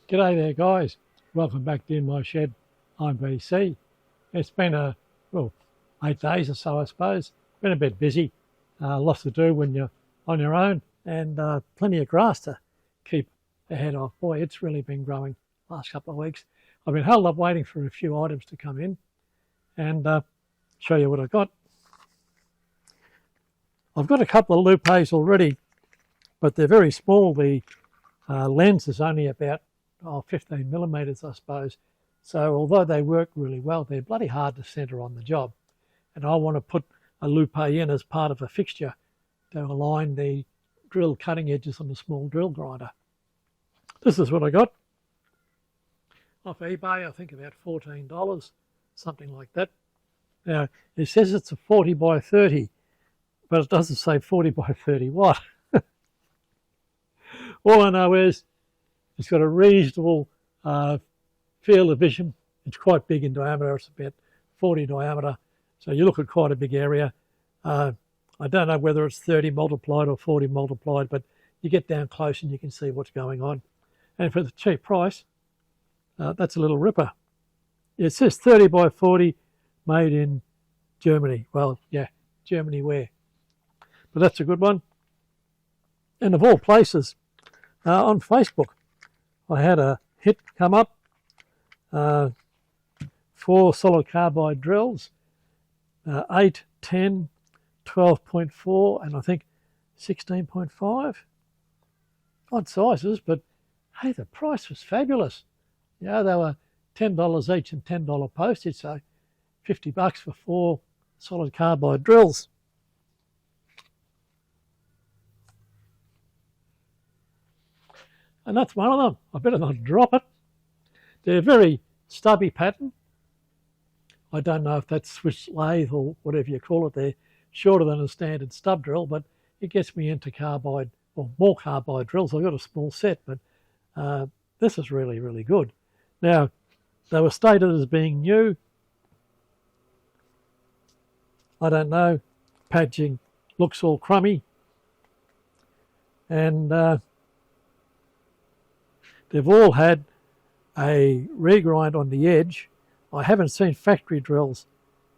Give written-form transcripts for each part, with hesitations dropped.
G'day there, guys. Welcome back to In My Shed. I'm BC. It's been well, 8 days or so, I suppose. Been a bit busy. Lots to do when you're on your own, and plenty of grass to keep ahead of. Boy, it's really been growing last couple of weeks. I've been held up waiting for a few items to come in and show you what I've got. I've got a couple of lupes already, but they're very small. The lens is only about 15 millimeters, I suppose. So although they work really well, they're bloody hard to centre on the job. And I want to put a lupe in as part of a fixture to align the drill cutting edges on the small drill grinder. This is what I got off eBay, I think about $14, something like that. Now, it says it's a 40 by 30, but it doesn't say 40 by 30 what. All I know is it's got a reasonable field of vision. It's quite big in diameter. It's about 40 diameter. So you look at quite a big area. I don't know whether it's 30 multiplied or 40 multiplied, but you get down close and you can see what's going on. And for the cheap price, that's a little ripper. It says 30 by 40 made in Germany. Well, yeah, Germany where? But that's a good one. And of all places, on Facebook, I had a hit come up, 4 solid carbide drills, 8, 10, 12.4, and I think 16.5. Odd sizes, but hey, the price was fabulous. Yeah, they were $10 each and $10 postage, so $50 for 4 solid carbide drills. And that's one of them. I better not drop it. They're a very stubby pattern. I don't know if that's Swiss lathe or whatever you call it. They're shorter than a standard stub drill, but it gets me into carbide or more carbide drills. I've got a small set, but this is really, really good. Now, they were stated as being new. I don't know. Packaging looks all crummy. And they've all had a regrind on the edge. I haven't seen factory drills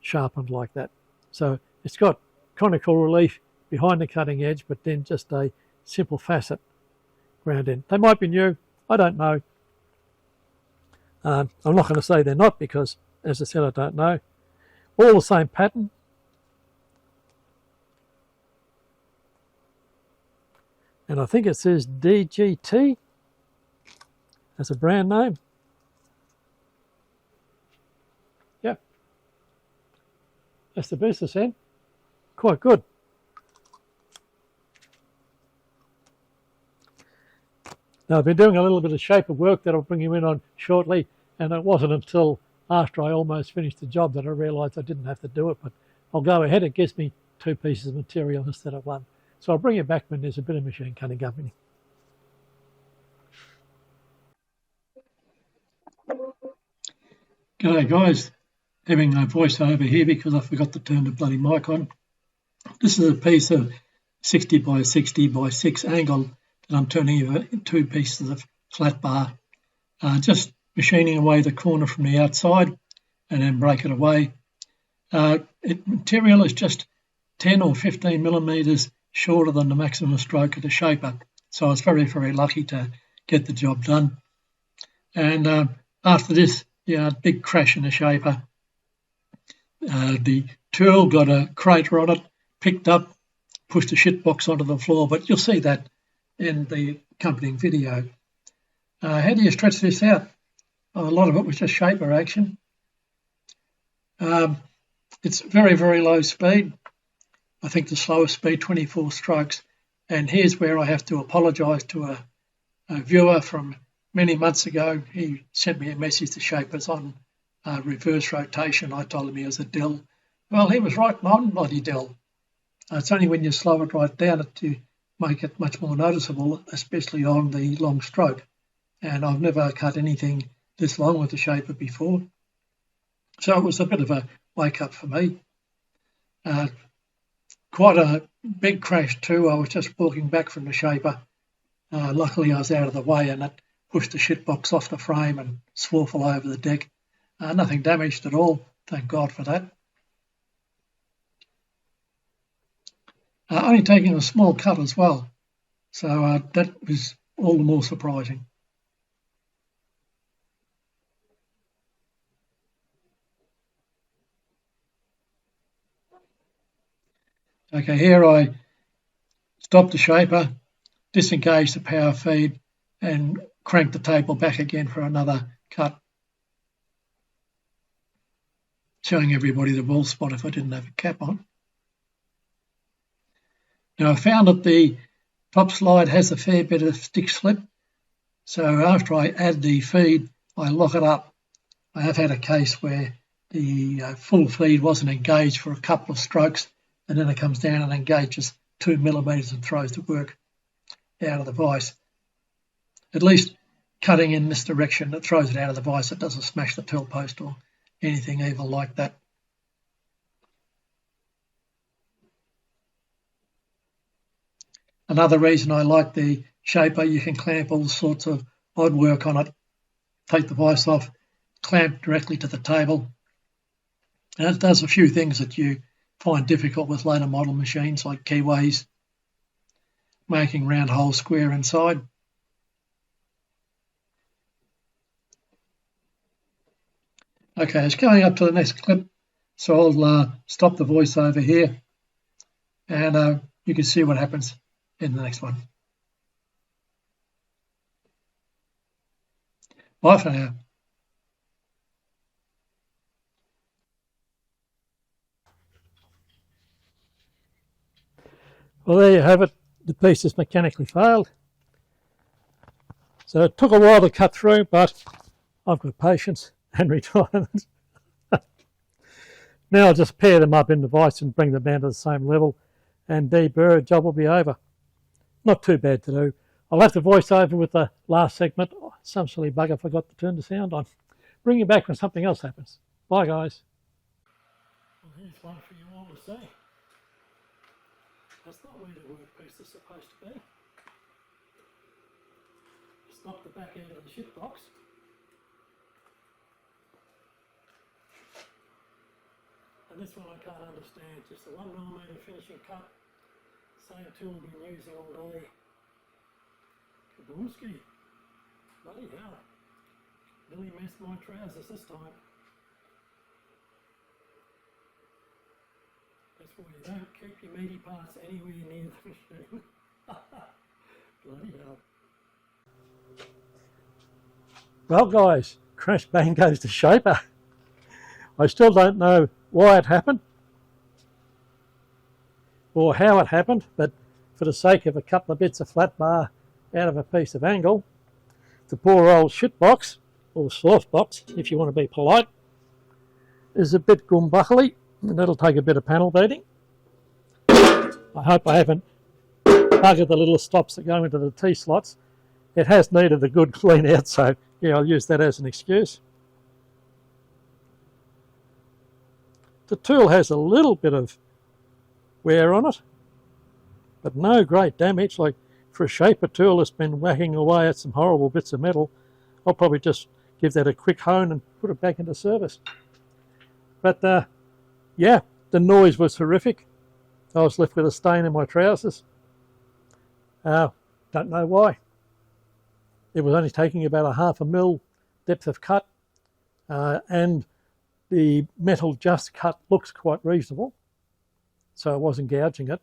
sharpened like that. So it's got conical relief behind the cutting edge, but then just a simple facet ground in. They might be new. I don't know. I'm not going to say they're not because, as I said, I don't know. All the same pattern. And I think it says DGT as a brand name. Yeah, that's the business end. Quite good. Now, I've been doing a little bit of shape of work that I'll bring you in on shortly, and it wasn't until after I almost finished the job that I realised I didn't have to do it, but I'll go ahead. It gives me 2 pieces of material instead of 1. So I'll bring you back when there's a bit of machine cutting happening. G'day guys, having no voiceover here because I forgot to turn the bloody mic on. This is a piece of 60 by 60 by 6 angle that I'm turning into 2 pieces of flat bar. Just machining away the corner from the outside and then break it away. Material is just 10 or 15 millimetres shorter than the maximum stroke of the shaper. So I was very, very lucky to get the job done. And after this, big crash in the shaper. The tool got a crater on it, picked up, pushed a shit box onto the floor, but you'll see that in the accompanying video. How do you stretch this out? A lot of it was just shaper action. It's very, very low speed. I think the slowest speed, 24 strokes. And here's where I have to apologise to a viewer from many months ago. He sent me a message to shapers on reverse rotation. I told him he was a Dell. Well, he was right on bloody Dell. It's only when you slow it right down to make it much more noticeable, especially on the long stroke. And I've never cut anything this long with a shaper before. So it was a bit of a wake up for me. Quite a big crash too. I was just walking back from the shaper. Luckily I was out of the way and it pushed the shitbox off the frame and swarf all over the deck. Nothing damaged at all, thank God for that. Only taking a small cut as well, so that was all the more surprising. Okay, here I stopped the shaper, disengaged the power feed and cranked the table back again for another cut, showing everybody the ball spot if I didn't have a cap on. Now I found that the top slide has a fair bit of stick slip, so after I add the feed I lock it up. I have had a case where the full feed wasn't engaged for a couple of strokes and then it comes down and engages 2 millimeters and throws the work out of the vise. At least cutting in this direction, it throws it out of the vise. It doesn't smash the till post or anything evil like that. Another reason I like the shaper, you can clamp all sorts of odd work on it. Take the vise off, clamp directly to the table. And it does a few things that you find difficult with later model machines like keyways, making round holes square inside. Okay, it's going up to the next clip, so I'll stop the voice over here and you can see what happens in the next one. Bye for now. Well, there you have it. The piece has mechanically failed. So it took a while to cut through, but I've got patience and retirement. Now I'll just pair them up in the vise and bring them down to the same level, and deburr, job will be over. Not too bad to do. I'll have to voice over with the last segment. Oh, some silly bugger forgot to turn the sound on. Bring you back when something else happens. Bye, guys. Well, here's one for you all to see. That's not where the workpiece is supposed to be. It's not the back end of the ship box. And this one I can't understand. Just a 1mm finishing cut. Same tool I've been using all day. Kabooski. Bloody hell. Nearly messed my trousers this time. That's why you don't keep your meaty parts anywhere near the machine. Bloody hell. Well guys, crash bang goes the shaper. I still don't know why it happened or how it happened, but for the sake of a couple of bits of flat bar out of a piece of angle, the poor old shit box, or swarf box if you want to be polite, is a bit gumbuckly and that'll take a bit of panel beating. I hope I haven't buggered the little stops that go into the T-slots. It has needed a good clean out, so yeah, I'll use that as an excuse. The tool has a little bit of wear on it, but no great damage. Like for a shaper tool that's been whacking away at some horrible bits of metal, I'll probably just give that a quick hone and put it back into service. But yeah, the noise was horrific. I was left with a stain in my trousers. Don't know why. It was only taking about a 1/2 mil depth of cut, and the metal just cut looks quite reasonable, so I wasn't gouging it,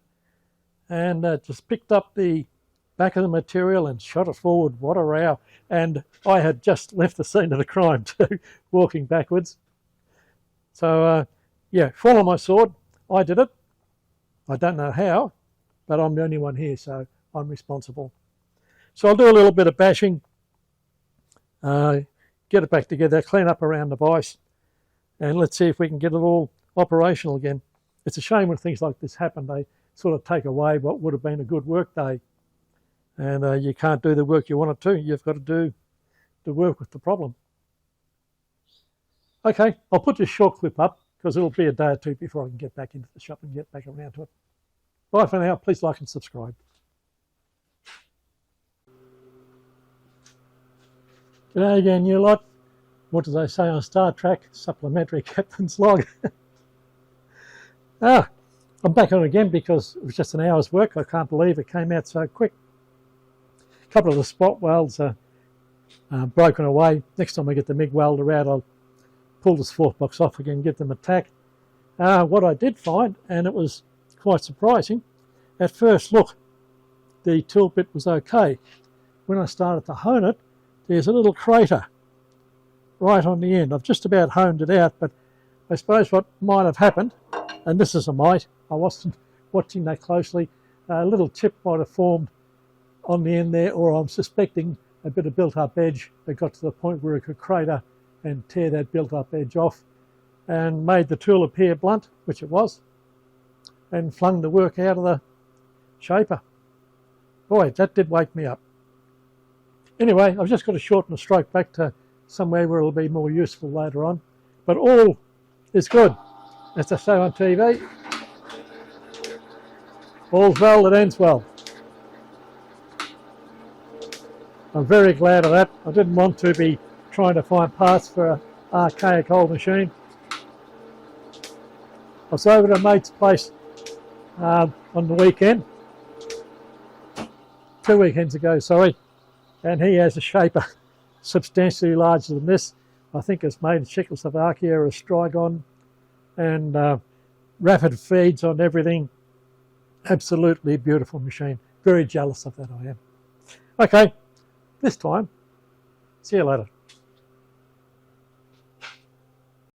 and just picked up the back of the material and shot it forward. What a row. And I had just left the scene of the crime too, walking backwards. So yeah, fall on my sword, I did it. I don't know how, but I'm the only one here, so I'm responsible. So I'll do a little bit of bashing, get it back together, clean up around the vise, and let's see if we can get it all operational again. It's a shame when things like this happen. They sort of take away what would have been a good work day, and you can't do the work you want to. You've got to do the work with the problem. Okay, I'll put this short clip up because it'll be a day or two before I can get back into the shop and get back around to it. Bye for now. Please like and subscribe. G'day again, you lot. What do they say on Star Trek? Supplementary captain's log. I'm back on again because it was just an hour's work. I can't believe it came out so quick. A couple of the spot welds are broken away. Next time I get the MIG welder out, I'll pull the swarf box off again and give them a tack. What I did find, and it was quite surprising, at first look, the tool bit was okay. When I started to hone it, there's a little crater right on the end. I've just about honed it out, but I suppose what might have happened, and this is a might, I wasn't watching that closely, a little tip might have formed on the end there, or I'm suspecting a bit of built-up edge that got to the point where it could crater and tear that built-up edge off, and made the tool appear blunt, which it was, and flung the work out of the shaper. Boy, that did wake me up. Anyway, I've just got to shorten the stroke back to somewhere where it'll be more useful later on. But all is good. As I say on TV, all's well that ends well. I'm very glad of that. I didn't want to be trying to find parts for an archaic old machine. I was over at a mate's place on the weekend, 2 weekends ago, sorry, and he has a shaper substantially larger than this. I think it's made of Czechoslovakia or Strigon, and rapid feeds on everything. Absolutely beautiful machine. Very jealous of that I am. Okay, this time, see you later.